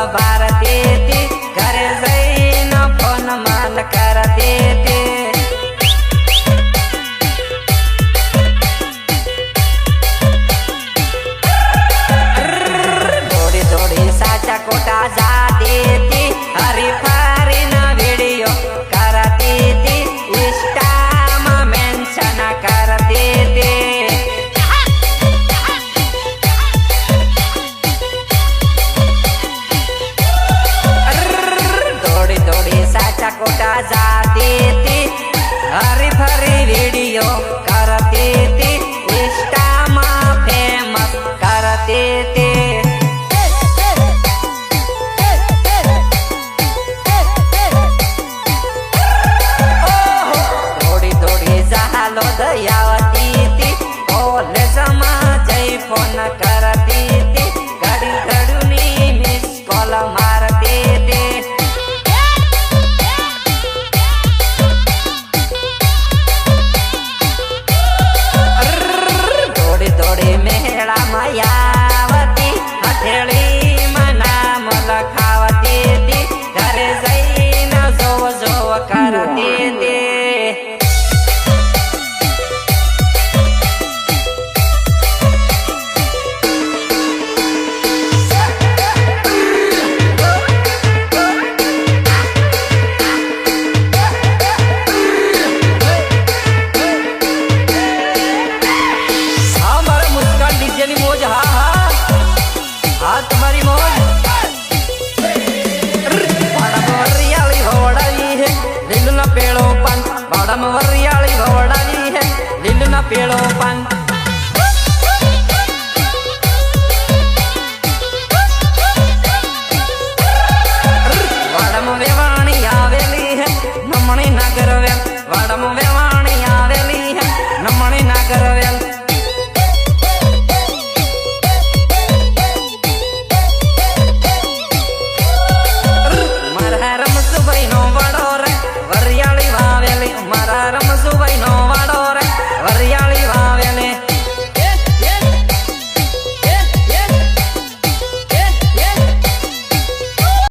ભારતી હતી ઘરે જઈને ફોન માન કરતી હતી દોડી દોડી સાચા કોટા જાતી હતી હરી ફરીને વિડીયો કરતી હતી ઇન્સ્ટામાં મેન્શન કરતી હતી કોટા જાતી હતી હરી ફરી વિડીયો કરતી હતી ઇન્સ્ટામાં ફેમસ કરતી હતી દોડી દોડી જાલો દયાવતી હતી કોલેજમાં જઈ ફોન કરતી હતી ઘડી ઘડીની મિસ કોલ મારતી હતી માયાવતી હથેળીમાં નામ લખાવતી હતી ઘરે જઈને જોવ જોવ કરતી હતી મોજ હા હા હા તમારી મોજ વાડામાં વરિયાળી વવડાવી હે લીલુના પેળો પાન વાડામાં વરિયાળી વવડાવી હે લીલુના પેળો પાન વાડામાં વેવાણી આવેલી હે નમણી નાગર વેલ વાડામાં વેવાણી આવેલી હે નમણી નાગર વેલ રમસુભાઈ નો